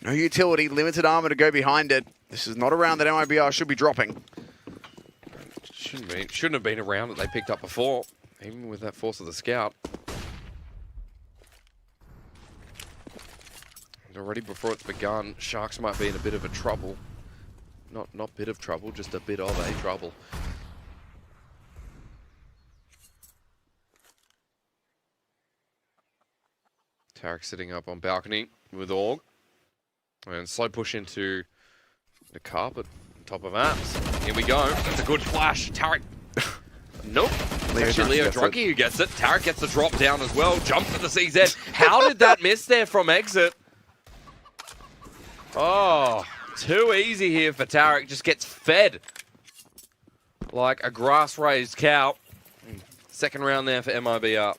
No utility, limited armor to go behind it. This is not a round that MIBR should be dropping. Shouldn't have been a round that they picked up before, even with that force of the scout. And already before it's begun, Sharks might be in a bit of a trouble. Not bit of trouble, just a bit of a trouble. Tarek sitting up on balcony with Org. And slow push into the carpet on top of apps. Here we go. That's a good flash. Tarek. Nope. Actually, Leo Drunky who gets it. Tarek gets the drop down as well. Jump for the CZ. How did that miss there from exit? Oh, too easy here for Tarek. Just gets fed like a grass-raised cow. Second round there for MIBR.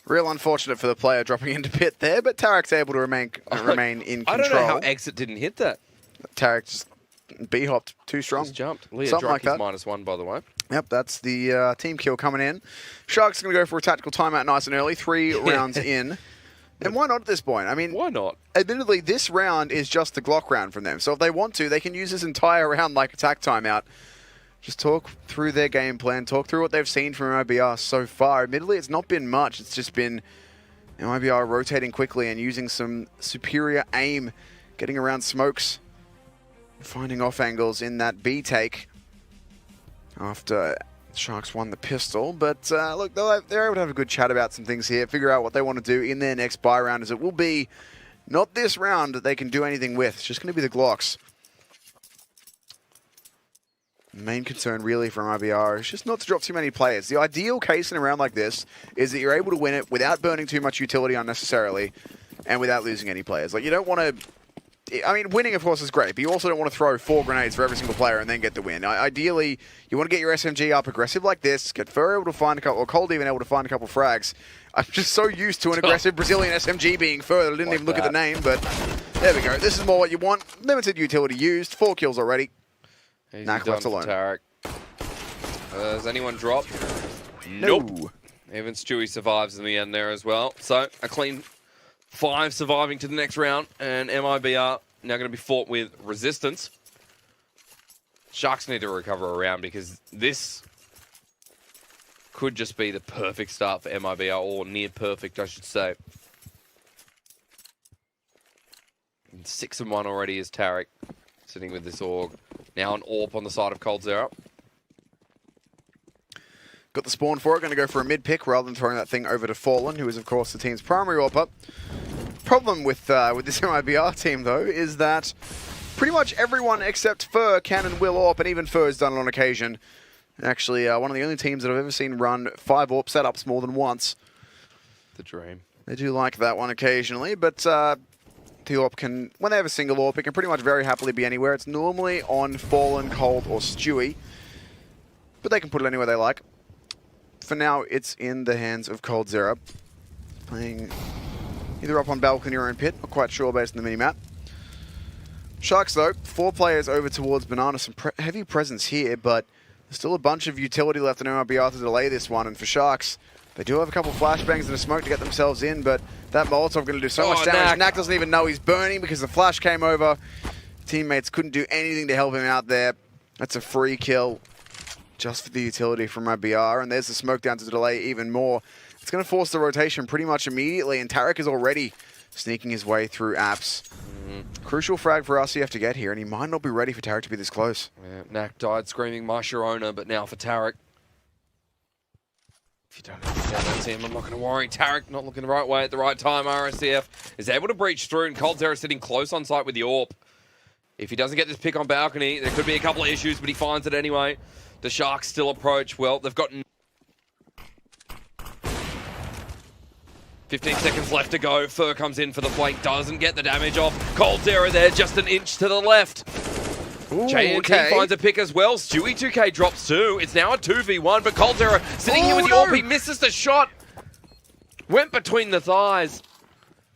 Real unfortunate for the player dropping into pit there, but Tarek's able to remain in control. I don't know how exit didn't hit that. Tarek just B-hopped too strong. Just jumped. Leo Something like that. -1, by the way. Yep, that's the team kill coming in. Sharks going to go for a tactical timeout nice and early, 3 rounds in. And why not at this point? I mean, why not? Admittedly, this round is just the Glock round from them. So if they want to, they can use this entire round like attack timeout. Just talk through their game plan, talk through what they've seen from MIBR so far. Admittedly, it's not been much. It's just been MIBR rotating quickly and using some superior aim, getting around smokes, finding off angles in that B take after Sharks won the pistol. But look, they're able to have a good chat about some things here, figure out what they want to do in their next buy round, as it will be not this round that they can do anything with. It's just going to be the Glocks. Main concern really for MIBR is just not to drop too many players. The ideal case in a round like this is that you're able to win it without burning too much utility unnecessarily and without losing any players. Like, you don't want to... I mean, winning, of course, is great, but you also don't want to throw 4 grenades for every single player and then get the win. Ideally, you want to get your SMG up aggressive like this, get Fur able to find a couple, or Cold even able to find a couple frags. I'm just so used to an aggressive Brazilian SMG being Fur that I didn't even look at the name, but there we go. This is more what you want. Limited utility used, 4 kills already. Knack left alone. Tarek. Does anyone drop? Nope. Even Stewie survives in the end there as well. So a clean 5 surviving to the next round, and MIBR now going to be fought with resistance. Sharks need to recover a round because this could just be the perfect start for MIBR, or near perfect, I should say. 6-1 already is Tarek, sitting with this Org. Now an AWP on the side of Cold Zero. Got the spawn for it, going to go for a mid pick rather than throwing that thing over to Fallen, who is of course the team's primary AWPer. Problem with this MIBR team though is that pretty much everyone except Fur can and will AWP, and even Fur has done it on occasion. Actually, one of the only teams that I've ever seen run 5 AWP setups more than once. The dream. They do like that one occasionally, but the AWP can, when they have a single AWP, it can pretty much very happily be anywhere. It's normally on Fallen, Cold, or Stewie, but they can put it anywhere they like. For now, it's in the hands of Cold Zero, playing either up on balcony or in pit. Not quite sure based on the minimap. Sharks, though, 4 players over towards Banana. Some heavy presence here, but there's still a bunch of utility left in MIBR to delay this one. And for Sharks, they do have a couple flashbangs and a smoke to get themselves in, but that Molotov going to do so much damage. Knack doesn't even know he's burning because the flash came over. Teammates couldn't do anything to help him out there. That's a free kill just for the utility from MIBR. And there's the smoke down to delay even more. It's going to force the rotation pretty much immediately, and Tarek is already sneaking his way through apps. Crucial frag for RCF to get here, and he might not be ready for Tarek to be this close. Yeah, Knack died screaming my Sharona, but now for Tarek. If you don't understand that team, I'm not going to worry. Tarek not looking the right way at the right time. RCF is able to breach through, and Cold Zero sitting close on site with the AWP. If he doesn't get this pick on balcony, there could be a couple of issues, but he finds it anyway. The Sharks still approach. Well, they've got 15 seconds left to go. Fur comes in for the flank, doesn't get the damage off. Cold Zero there, just an inch to the left. JNT finds a pick as well. Stewie 2K drops 2. It's now a 2v1, but Cold Zero sitting here with the AWP. He misses the shot. Went between the thighs.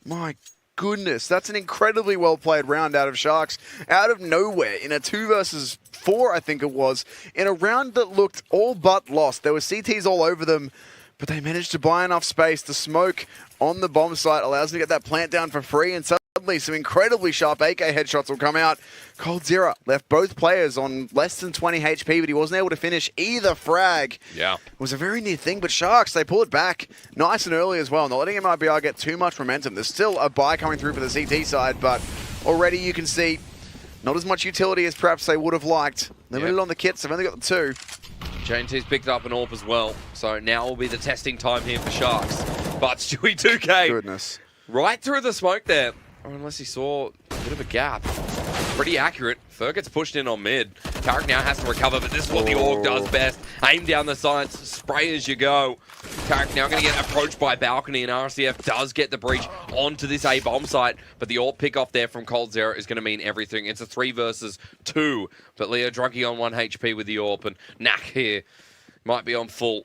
My goodness, that's an incredibly well-played round out of Sharks. Out of nowhere, in a 2 versus 4, I think it was, in a round that looked all but lost. There were CTs all over them, but they managed to buy enough space. The smoke on the bomb site allows them to get that plant down for free, and suddenly some incredibly sharp AK headshots will come out. coldzera left both players on less than 20 HP, but he wasn't able to finish either frag. Yeah. It was a very near thing, but Sharks, they pull it back nice and early as well, not letting MIBR get too much momentum. There's still a buy coming through for the CT side, but already you can see not as much utility as perhaps they would have liked. Limited on the kits, they've only got the 2. JNT's picked up an AWP as well, so now will be the testing time here for Sharks. But Stewie 2K, Goodness. right through the smoke there, or unless he saw a bit of a gap. Pretty accurate. Fer gets pushed in on mid. Tarek now has to recover, but this is what the AUG does best. Aim down the sides, spray as you go. Tarek now going to get approached by Balcony, and RCF does get the breach onto this A bomb site, but the AWP pick off there from coldzera is going to mean everything. It's a 3 versus 2, but Leo Drunky on 1 HP with the AWP, and Knack here might be on full.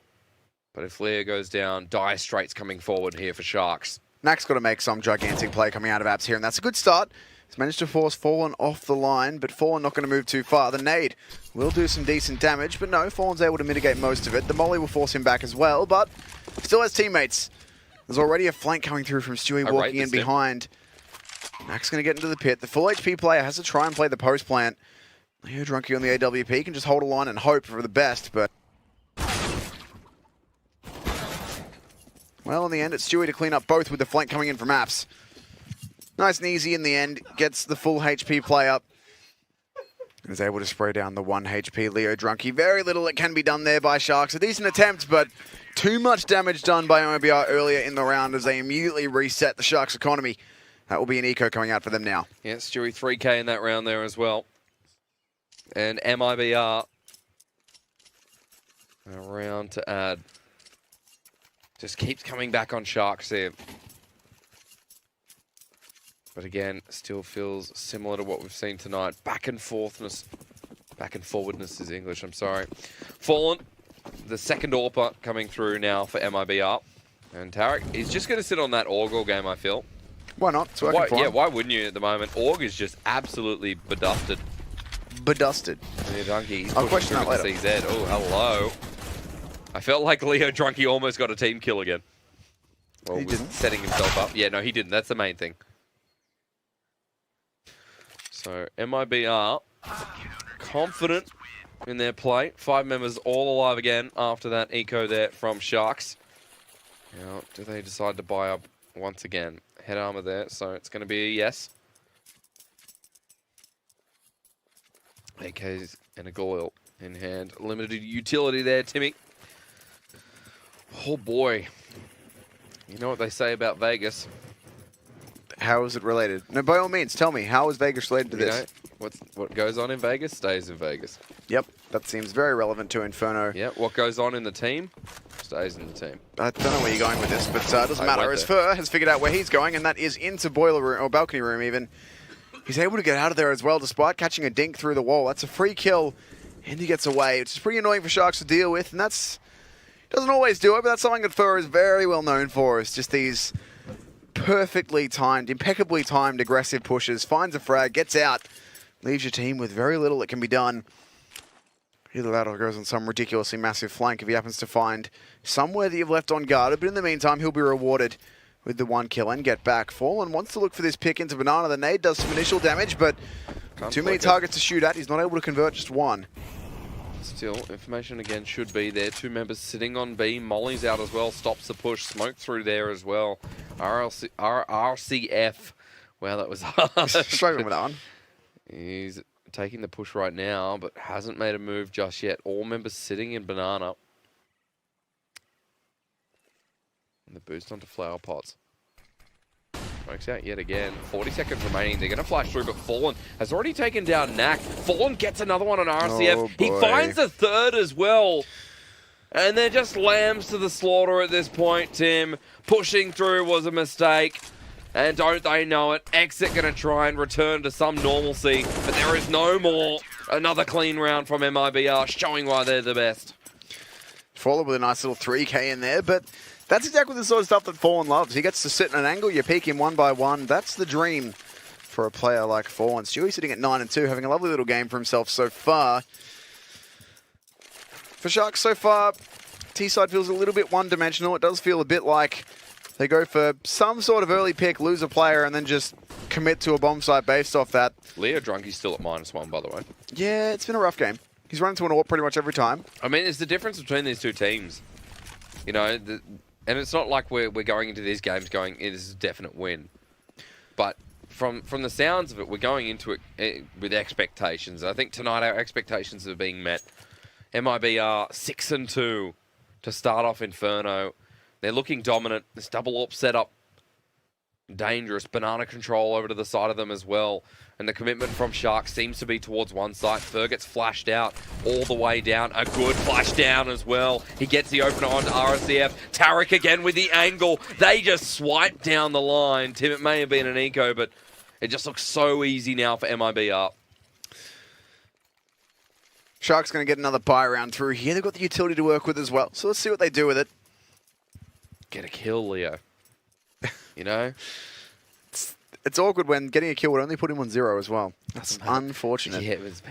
But if Leo goes down, Dire Straits coming forward here for Sharks. Knack's got to make some gigantic play coming out of apps here, and that's a good start. He's managed to force Fallen off the line, but Fallen not going to move too far. The nade will do some decent damage, but no, Fallen's able to mitigate most of it. The molly will force him back as well, but still has teammates. There's already a flank coming through from Stewie walking in behind. Knack's going to get into the pit. The full HP player has to try and play the post plant. Leo Drunky on the AWP can just hold a line and hope for the best, but well, in the end, it's Stewie to clean up both with the flank coming in from apps. Nice and easy in the end. Gets the full HP play up. Is able to spray down the 1 HP Leo Drunky. Very little that can be done there by Sharks. A decent attempt, but too much damage done by MIBR earlier in the round as they immediately reset the Sharks economy. That will be an eco coming out for them now. Yeah, Stewie 3K in that round there as well. And MIBR a round to add. Just keeps coming back on Sharks there. But again, still feels similar to what we've seen tonight. Back and forwardness is English, I'm sorry. Fallen, the second AWPer coming through now for MIBR. And Tarek, he's just going to sit on that Orgel game, I feel. Why not? It's working fine. Yeah, why wouldn't you at the moment? Org is just absolutely bedusted. Bedusted. Leo Drunky, he's I'll question that later. CZ. Oh, hello. I felt like Leo Drunky almost got a team kill again. Well, he didn't. Setting himself up. Yeah, no, he didn't. That's the main thing. So, MIBR, confident in their play. 5 members all alive again after that eco there from Sharks. Now, do they decide to buy up once again? Head armor there, so it's going to be a yes. AKs and a Goyle in hand. Limited utility there, Timmy. Oh boy. You know what they say about Vegas. How is it related? No, by all means, tell me, how is Vegas related to this? Know, what goes on in Vegas stays in Vegas. Yep, that seems very relevant to Inferno. Yeah, what goes on in the team stays in the team. I don't know where you're going with this, but it doesn't matter. As Fer has figured out where he's going, and that is into boiler room, or balcony room even. He's able to get out of there as well, despite catching a dink through the wall. That's a free kill, and he gets away, which is pretty annoying for Sharks to deal with, and that's... Doesn't always do it, but that's something that Fer is very well known for. It's just these perfectly timed, impeccably timed aggressive pushes. Finds a frag, gets out, leaves your team with very little that can be done. Either that or goes on some ridiculously massive flank if he happens to find somewhere that you've left unguarded. But in the meantime, he'll be rewarded with the 1 kill and get back. Fallen wants to look for this pick into Banana. The nade does some initial damage, but too many targets to shoot at. He's not able to convert just 1. Still, information again should be there. 2 members sitting on B. Molly's out as well. Stops the push. Smoke through there as well. RCF. Wow, that was hard. Struggling with that one. He's taking the push right now, but hasn't made a move just yet. All members sitting in Banana. And the boost onto flower pots. Smokes out yet again. 40 seconds remaining. They're going to flash through, but Fallen has already taken down Knack. Fallen gets another one on RCF. Oh, he finds a third as well. And they're just lambs to the slaughter at this point, Tim. Pushing through was a mistake. And don't they know it? Exit going to try and return to some normalcy. But there is no more. Another clean round from MIBR, showing why they're the best. Fallen with a nice little 3K in there, but that's exactly the sort of stuff that Fallen loves. He gets to sit in an angle, you peek him 1 by 1. That's the dream for a player like Fallen. Stewie sitting at 9-2, having a lovely little game for himself so far. For Sharks so far, T-side feels a little bit one-dimensional. It does feel a bit like they go for some sort of early pick, lose a player, and then just commit to a bomb site based off that. Leo Drunky's still at -1, by the way. Yeah, it's been a rough game. He's run into an AWP pretty much every time. I mean, it's the difference between these two teams. You know, and it's not like we're going into these games going, it is a definite win. But from the sounds of it, we're going into it with expectations. I think tonight our expectations are being met. MIB are 6-2 to start off Inferno. They're looking dominant. This double AWP setup, dangerous. Banana control over to the side of them as well. And the commitment from Sharks seems to be towards one side. Fer gets flashed out all the way down. A good flash down as well. He gets the opener onto RSCF. Tarek again with the angle. They just swipe down the line. Tim, it may have been an eco, but it just looks so easy now for MIBR. Sharks going to get another buy round through here. They've got the utility to work with as well. So let's see what they do with it. Get a kill, Leo. You know? It's awkward when getting a kill would only put him on 0 as well. That's unfortunate. Yeah, it's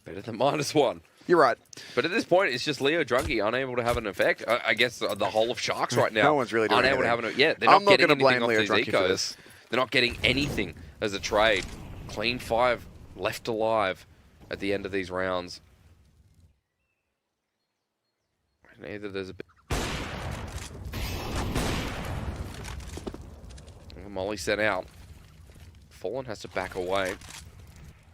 better than -1. You're right. But at this point, it's just Leo Drunky unable to have an effect. I guess the whole of Sharks right now. No one's really doing unable anything. to have an. Yeah, they're not I'm not getting going to blame anything Leo off these Drunky for ecos. this. They're not getting anything as a trade. Clean 5 left alive at the end of these rounds. And either there's a bit. Molly sent out. Fallen has to back away.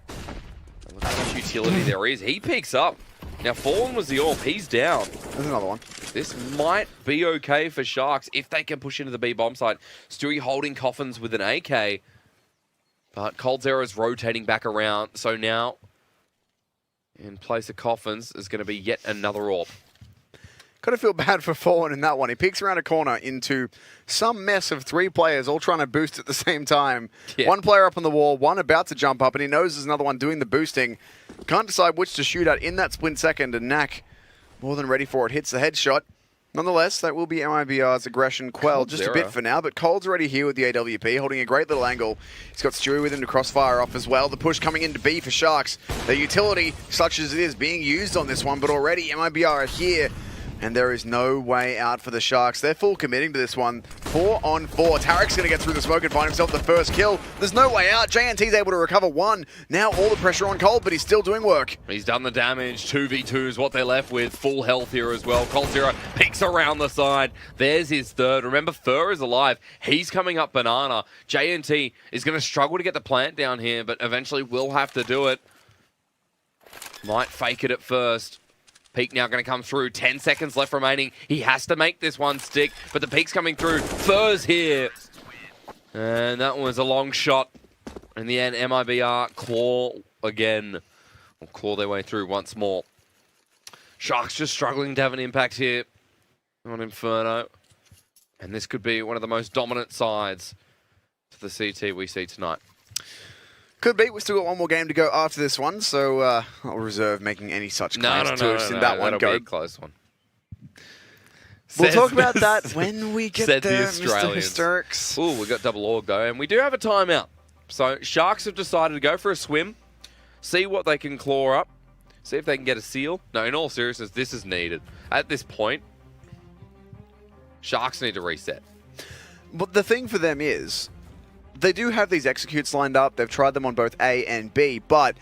And look how much utility there is. He picks up. Now, Fallen was the AWP. He's down. There's another one. This might be okay for Sharks if they can push into the B bomb site. Stewie holding coffins with an AK. But Cold Zero's rotating back around. So now, in place of coffins, is going to be yet another AWP. Kind of feel bad for Fallen in that one. He peeks around a corner into some mess of 3 players all trying to boost at the same time. Yeah. One player up on the wall, one about to jump up, and he knows there's another one doing the boosting. Can't decide which to shoot at in that split second, and Knack, more than ready for it, hits the headshot. Nonetheless, that will be MIBR's aggression quelled just a bit for now, but Cold's already here with the AWP, holding a great little angle. He's got Stewie with him to crossfire off as well. The push coming into B for Sharks. The utility, such as it is, being used on this one, but already MIBR are here. And there is no way out for the Sharks. They're full committing to this one. 4-on-4. Tarek's going to get through the smoke and find himself the first kill. There's no way out. JNT's able to recover 1. Now all the pressure on Cold, but he's still doing work. He's done the damage. 2v2 is what they're left with. Full health here as well. Cold Zero peeks around the side. There's his third. Remember, Fur is alive. He's coming up Banana. JNT is going to struggle to get the plant down here, but eventually will have to do it. Might fake it at first. Peak now going to come through. 10 seconds left remaining. He has to make this one stick, but the peak's coming through. Fur's here. And that was a long shot. In the end, MIBR claw again. Or claw their way through once more. Sharks just struggling to have an impact here on Inferno. And this could be one of the most dominant sides to the CT we see tonight. Could be. We've still got one more game to go after this one, so I'll reserve making any such claims to us in that one. That'll be a close one. We'll talk about that when we get said there, the Australians. Mr. Hysterics. Ooh, we got double org though, and we do have a timeout. So Sharks have decided to go for a swim, see what they can claw up, see if they can get a seal. No, in all seriousness, this is needed. At this point, Sharks need to reset. But the thing for them is, they do have these executes lined up. They've tried them on both A and B, but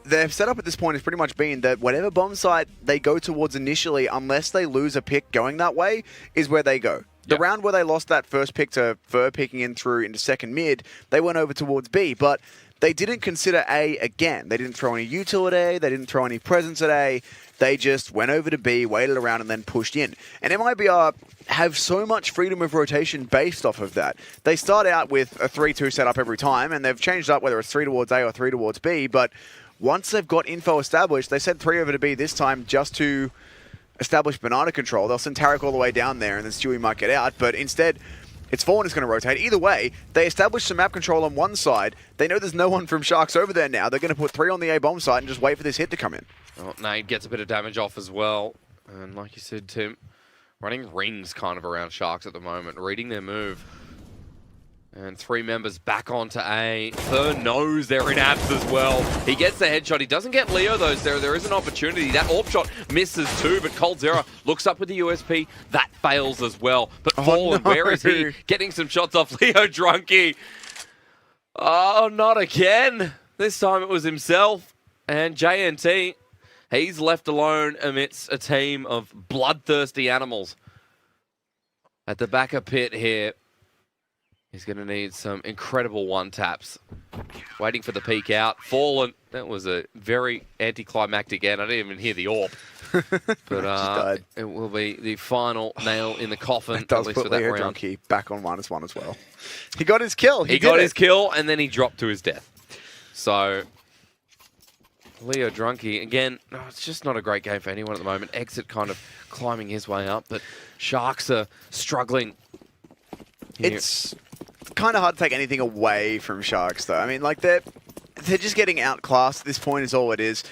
their setup at this point has pretty much been that whatever bomb site they go towards initially, unless they lose a pick going that way, is where they go. The round where they lost that first pick to Fur peeking in through into second mid, they went over towards B, but they didn't consider A again. They didn't throw any util at A, they didn't throw any presence at A. They just went over to B, waited around, and then pushed in. And MIBR have so much freedom of rotation based off of that. They start out with a 3-2 setup every time, and they've changed up whether it's 3 towards A or 3 towards B, but once they've got info established, they sent 3 over to B this time just to establish banana control. They'll send Tarek all the way down there, and then Stewie might get out, but instead, it's Fallen who's going to rotate. Either way, they establish some map control on one side. They know there's no one from Sharks over there now. They're going to put 3 on the A bomb site and just wait for this hit to come in. Oh, Nade gets a bit of damage off as well. And like you said, Tim, running rings kind of around Sharks at the moment, reading their move. And 3 members back onto A. Fern knows they're in abs as well. He gets the headshot. He doesn't get Leo, though. There is an opportunity. That AWP shot misses too, but coldzera looks up with the USP. That fails as well. But Fallen, no. where is he? Getting some shots off Leo Drunky. Oh, not again. This time it was himself. And JNT, he's left alone amidst a team of bloodthirsty animals. At the back of pit here. He's going to need some incredible one-taps. Waiting for the peek out. Fallen. That was a very anticlimactic end. I didn't even hear the AWP. But it will be the final nail in the coffin. It does at least put for that Leo round. Drunky back on -1 as well. He got his kill. He got his kill, and then he dropped to his death. So, Leo Drunky, again, it's just not a great game for anyone at the moment. Exit kind of climbing his way up, but Sharks are struggling. It's kind of hard to take anything away from Sharks, though. I mean, like, they're just getting outclassed at this point is all it is.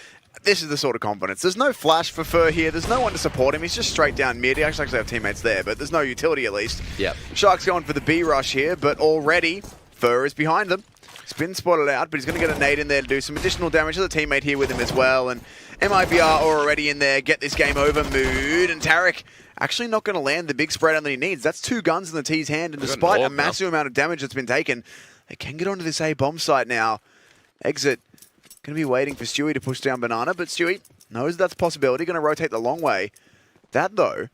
This is the sort of confidence. There's no flash for Fur here. There's no one to support him. He's just straight down mid. He actually have teammates there, but there's no utility at least. Yep. Sharks going for the B rush here, but already Fur is behind them. He's been spotted out, but he's going to get a nade in there to do some additional damage. There's a teammate here with him as well, and Mibr are already in there. Get this game over mood, and Tarek actually not going to land the big spread that he needs. That's 2 guns in the T's hand, and despite a massive amount of damage that's been taken, they can get onto this A bomb site now. Exit going to be waiting for Stewie to push down Banana, but Stewie knows that's a possibility. Going to rotate the long way. That, though,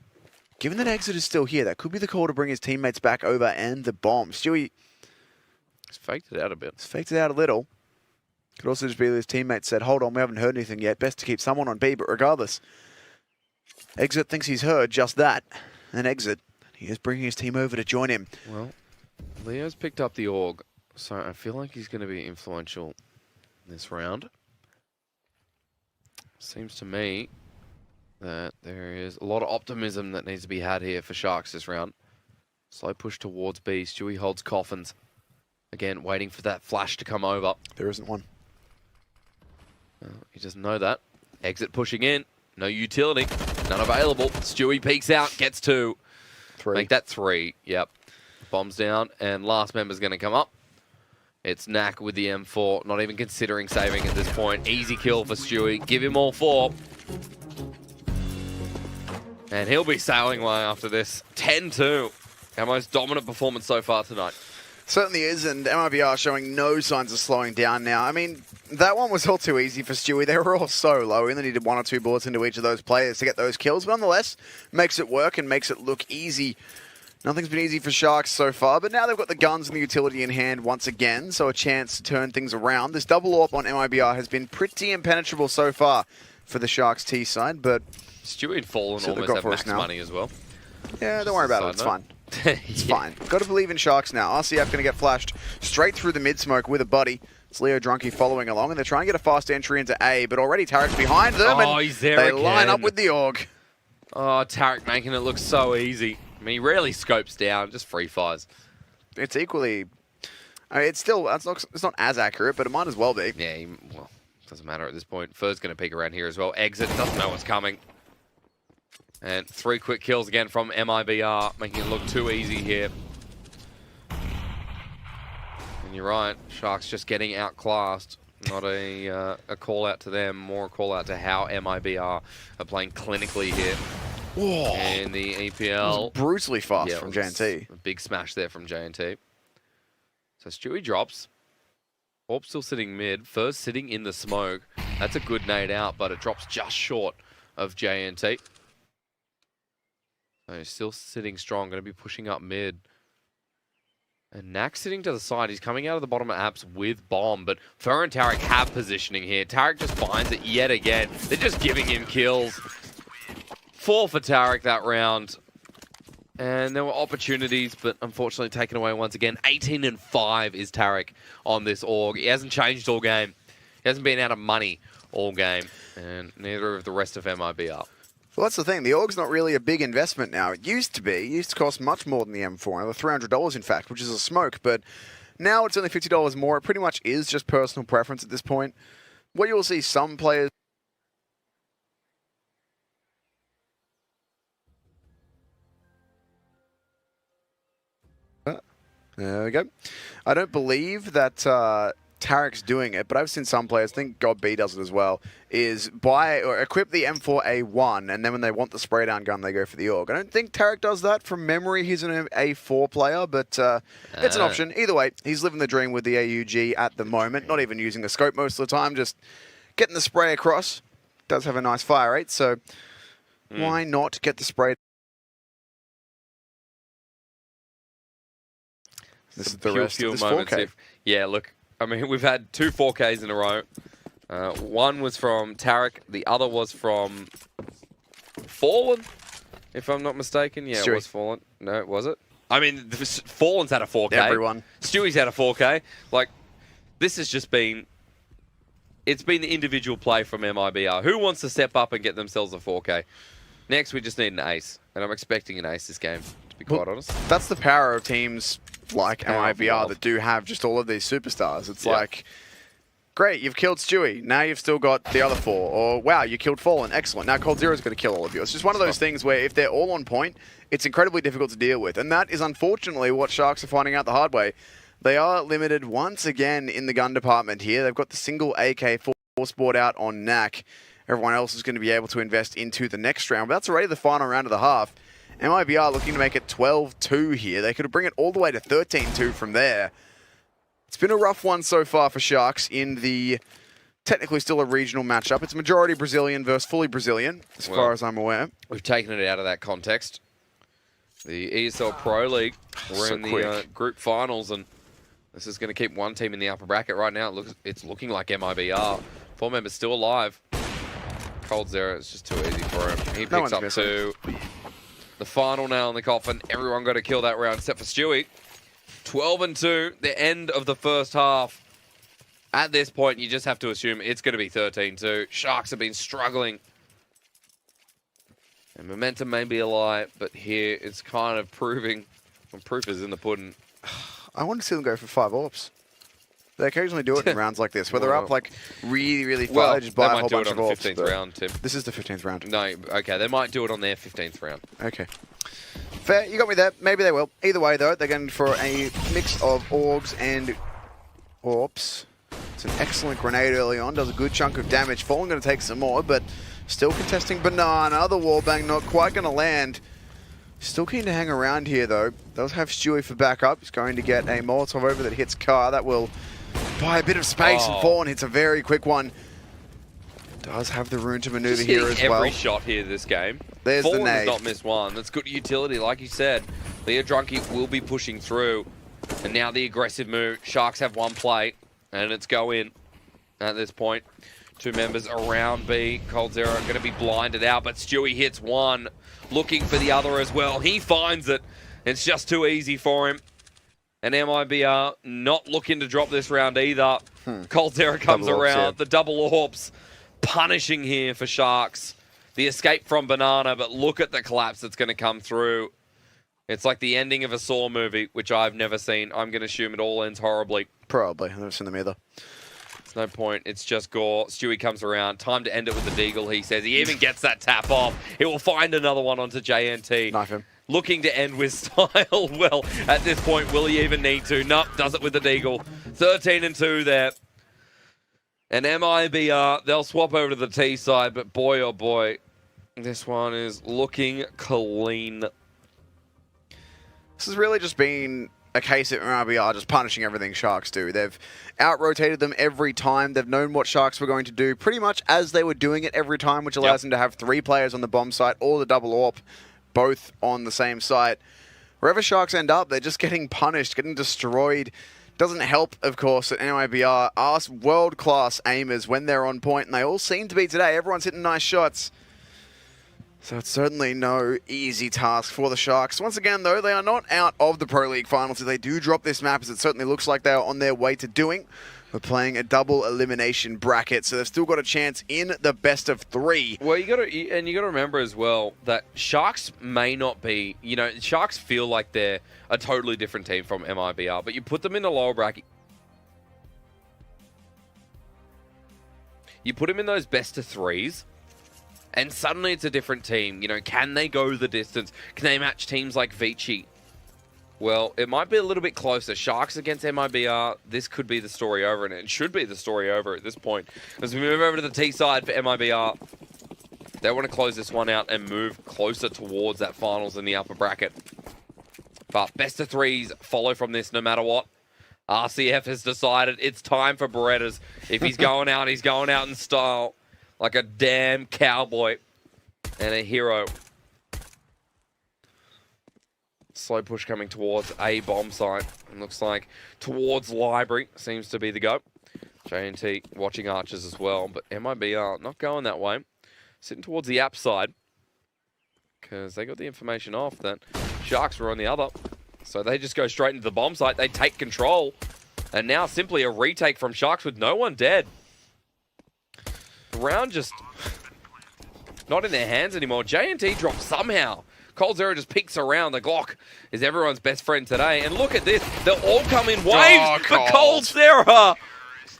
given that Exit is still here, that could be the call to bring his teammates back over and the bomb. Stewie... he's faked it out a bit. He's faked it out a little. Could also just be that his teammates said, hold on, we haven't heard anything yet. Best to keep someone on B, but regardless, Exit thinks he's heard just that. And Exit, he is bringing his team over to join him. Well, Leo's picked up the AUG, so I feel like he's going to be influential in this round. Seems to me that there is a lot of optimism that needs to be had here for Sharks this round. Slow push towards B. Stewie holds coffins. Again, waiting for that flash to come over. There isn't one. He doesn't know that. Exit pushing in. No utility. None available. Stewie peeks out. Gets 2. 3. Make that 3. Yep. Bombs down. And last member's going to come up. It's Knack with the M4. Not even considering saving at this point. Easy kill for Stewie. Give him all 4. And he'll be sailing away after this. 10-2. Our most dominant performance so far tonight. Certainly is, and Mibr showing no signs of slowing down now. I mean, that one was all too easy for Stewie. They were all so low. He only needed 1 or 2 bullets into each of those players to get those kills. But nonetheless, makes it work and makes it look easy. Nothing's been easy for Sharks so far, but now they've got the guns and the utility in hand once again, so a chance to turn things around. This double AWP on Mibr has been pretty impenetrable so far for the Sharks T side, but... Stewie and Fallen almost have max money as well. Yeah, don't worry about it. It's fine. It's fine. Got to believe in Sharks now. RCF going to get flashed straight through the mid-smoke with a buddy. It's Leo Drunky following along, and they're trying to get a fast entry into A, but already Tarek's behind them, and he's there they again. line up with the AUG. Oh, Tarek making it look so easy. I mean, he rarely scopes down, just free fires. It's equally... I mean, it's not as accurate, but it might as well be. Yeah, well, doesn't matter at this point. Fur's going to peek around here as well. Exit doesn't know what's coming. And 3 quick kills again from Mibr, making it look too easy here. And you're right, Sharks just getting outclassed. Not a call out to them, more a call out to how Mibr are playing clinically here. Whoa. And the EPL. Brutally fast from JNT. A big smash there from JNT. So Stewie drops. Orb still sitting mid. First sitting in the smoke. That's a good nade out, but it drops just short of JNT. So he's still sitting strong, going to be pushing up mid. And Knack sitting to the side. He's coming out of the bottom of apps with bomb, but Fur and Tarek have positioning here. Tarek just finds it yet again. They're just giving him kills. 4 for Tarek that round. And there were opportunities, but unfortunately taken away once again. 18-5 is Tarek on this AUG. He hasn't changed all game. He hasn't been out of money all game. And neither of the rest of Mibr. Well, that's the thing. The AUG's not really a big investment now. It used to be. It used to cost much more than the M4. Over $300, in fact, which is a smoke. But now it's only $50 more. It pretty much is just personal preference at this point. What you will see some players... There we go. I don't believe that Tarek's doing it, but I've seen some players, I think God B does it as well, is buy or equip the M4A1, and then when they want the spray down gun, they go for the AUG. I don't think Tarek does that from memory. He's an A4 player, but it's an option. Either way, he's living the dream with the AUG at the moment, not even using a scope most of the time, just getting the spray across. Does have a nice fire rate, so why not get the spray? This is the rest of this 4K. Yeah, look, I mean, we've had 2 4Ks in a row. One was from Tarek, the other was from Fallen, if I'm not mistaken. Yeah, Stewie. It was Fallen. No, was it? I mean, Fallen's had a 4K. Everyone. Stewie's had a 4K. Like, this has just been... It's been the individual play from MIBR. Who wants to step up and get themselves a 4K? Next, we just need an ace. And I'm expecting an ace this game, to be quite honest. That's the power of teams like MIBR that do have just all of these superstars. It's like, great, you've killed Stewie. Now you've still got the other 4. Or, wow, you killed Fallen. Excellent. Now Cold Zero's going to kill all of you. It's just one of those things where if they're all on point, it's incredibly difficult to deal with. And that is unfortunately what Sharks are finding out the hard way. They are limited once again in the gun department here. They've got the single AK-4 sport out on Knack. Everyone else is going to be able to invest into the next round. But that's already the final round of the half. MIBR looking to make it 12-2 here. They could bring it all the way to 13-2 from there. It's been a rough one so far for Sharks in the technically still a regional matchup. It's majority Brazilian versus fully Brazilian, as far as I'm aware. We've taken it out of that context. The ESL Pro League, we're in the group finals, and this is going to keep one team in the upper bracket right now. It's looking like MIBR. 4 members still alive. Cold Zero, it's just too easy for him. He picks up 2. The final nail in the coffin. Everyone got to kill that round except for Stewie. 12-2, the end of the first half. At this point, you just have to assume it's going to be 13-2. Sharks have been struggling. And momentum may be a lie, but here it's kind of proving. Well, proof is in the pudding. I want to see them go for 5 AWPs. They occasionally do it in rounds like this, where they're up like really, really far. They just buy a whole bunch of AWPs. They might do it on the 15th round, Tim. This is the 15th round. No, okay, they might do it on their 15th round. Okay. Fair, you got me there. Maybe they will. Either way, though, they're going for a mix of AUGs and AWPs. It's an excellent grenade early on. Does a good chunk of damage. Fallen going to take some more, but still contesting Banana. The wallbang not quite going to land. Still keen to hang around here, though. Does have Stewie for backup. He's going to get a Molotov over that hits Car. That will buy a bit of space, and Fallen hits a very quick one. Does have the rune to maneuver here as well. Every shot here this game. There's Fallen the nade. has not missed one. That's good utility, like you said. Leo Drunky will be pushing through. And now the aggressive move. Sharks have 1 plate, and it's go in at this point. 2 members around B. Cold Zero are going to be blinded out, but Stewie hits 1, looking for the other as well. He finds it. It's just too easy for him. And MIBR not looking to drop this round either. Cold Zero comes Double around. AWPs, The double AWPs punishing here for Sharks. The escape from Banana, but look at the collapse that's going to come through. It's like the ending of a Saw movie, which I've never seen. I'm going to assume it all ends horribly. Probably. I've never seen them either. There's no point. It's just gore. Stewie comes around. Time to end it with the deagle, he says. He even gets that tap off. He will find another one onto JNT. Knife him. Looking to end with style. Well, at this point, will he even need to? Nope, does it with the deagle. 13-2 there. And MIBR, they'll swap over to the T side, but boy, oh boy, this one is looking clean. This has really just been a case of MIBR just punishing everything Sharks do. They've out-rotated them every time. They've known what Sharks were going to do pretty much as they were doing it every time, which allows them to have 3 players on the bomb site or the double AWP, both on the same site. Wherever Sharks end up, they're just getting punished, getting destroyed. Doesn't help, of course, that MIBR are world-class aimers when they're on point, and they all seem to be today. Everyone's hitting nice shots. So it's certainly no easy task for the Sharks. Once again, though, they are not out of the Pro League Finals. If they do drop this map, as it certainly looks like they are on their way to doing, we're playing a double elimination bracket, so they've still got a chance in the best of 3. Well, you got to remember as well that Sharks may not be, Sharks feel like they're a totally different team from MIBR, but you put them in the lower bracket. You put them in those best of 3s, and suddenly it's a different team. Can they go the distance? Can they match teams like Vici? Well, it might be a little bit closer. Sharks against MIBR, this could be the story over, and it should be the story over at this point. As we move over to the T side for MIBR, they want to close this one out and move closer towards that finals in the upper bracket. But best of threes follow from this no matter what. RCF has decided it's time for Berettas. If he's going out, he's going out in style. Like a damn cowboy and a hero. Slow push coming towards a bomb site. It looks like towards library seems to be the go. JNT watching archers as well, but MIBR not going that way. Sitting towards the app side because they got the information off that Sharks were on the other. So they just go straight into the bomb site. They take control. And now simply a retake from Sharks with no one dead. The round just not in their hands anymore. JNT drops somehow. Cold Zero just peeks around. The Glock is everyone's best friend today. And look at this. They'll all come in waves for Cold Zero.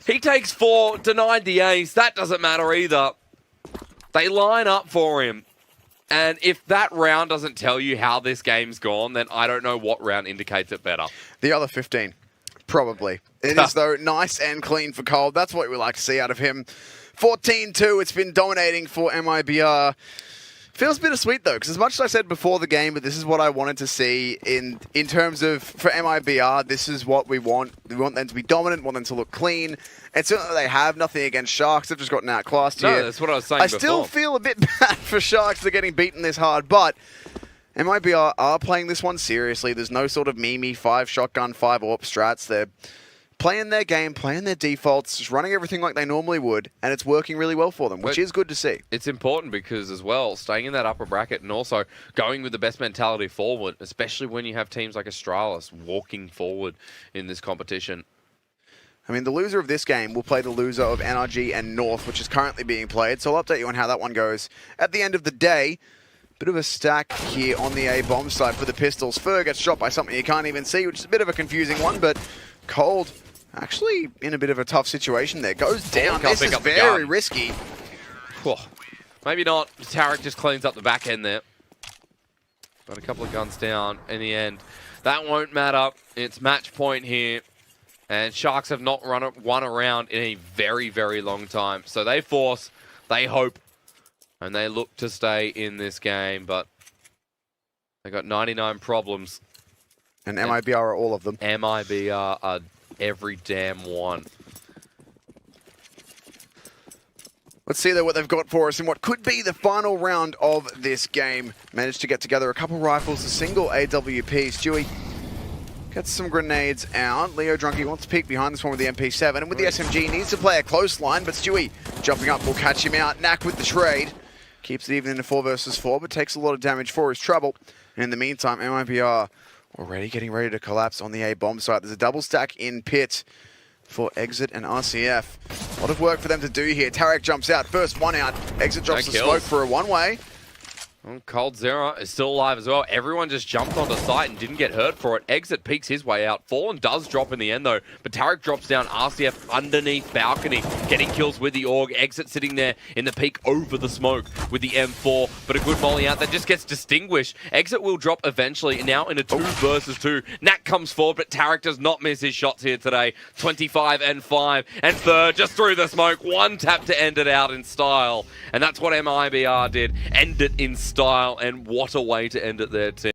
He takes 4, denied the ace. That doesn't matter either. They line up for him. And if that round doesn't tell you how this game's gone, then I don't know what round indicates it better. The other 15, probably. It is, though, nice and clean for Cold. That's what we like to see out of him. 14-2, it's been dominating for MIBR. Feels bittersweet, though, because as much as I said before the game, but this is what I wanted to see in terms of, for MIBR, this is what we want. We want them to be dominant, want them to look clean. And certainly they have nothing against Sharks. They've just gotten outclassed here. No, that's what I was saying before. I still feel a bit bad for Sharks for getting beaten this hard, but MIBR are playing this one seriously. There's no sort of Mimi 5 shotgun, 5 AWP strats. They're playing their game, playing their defaults, just running everything like they normally would, and it's working really well for them, which is good to see. It's important because, as well, staying in that upper bracket and also going with the best mentality forward, especially when you have teams like Astralis walking forward in this competition. I mean, the loser of this game will play the loser of NRG and North, which is currently being played, so I'll update you on how that one goes at the end of the day. Bit of a stack here on the A bomb side for the Pistols. Fer gets shot by something you can't even see, which is a bit of a confusing one, but Cold actually in a bit of a tough situation there. Goes down. This is very risky. Whew. Maybe not. Tarek just cleans up the back end there. Got a couple of guns down in the end. That won't matter. It's match point here. And Sharks have not won a round in a very, very long time. So they force, they hope, and they look to stay in this game. But they got 99 problems. And MIBR are all of them. MIBR are every damn one. Let's see, though, what they've got for us in what could be the final round of this game. Managed to get together a couple rifles, a single AWP. Stewie gets some grenades out. Leo Drunky wants to peek behind this one with the MP7. And with the SMG, he needs to play a close line, but Stewie jumping up will catch him out. Knack with the trade. Keeps it even in a 4 versus 4, but takes a lot of damage for his trouble. And in the meantime, MIBR already getting ready to collapse on the A bomb site. There's a double stack in pit for Exit and RCF. A lot of work for them to do here. Tarek jumps out. First one out. Exit drops the smoke for a one-way. Cold Zero is still alive as well. Everyone just jumped onto site and didn't get hurt for it. Exit peeks his way out. Fallen does drop in the end though, but Tarek drops down. RCF underneath balcony, getting kills with the AUG. Exit sitting there in the peak over the smoke with the M4, but a good molly out that just gets distinguished. Exit will drop eventually, now in a 2 versus 2. Knack comes forward, but Tarek does not miss his shots here today. 25 and 5, and Fer just through the smoke. One tap to end it out in style, and that's what MIBR did. End it in style, and what a way to end it there, team.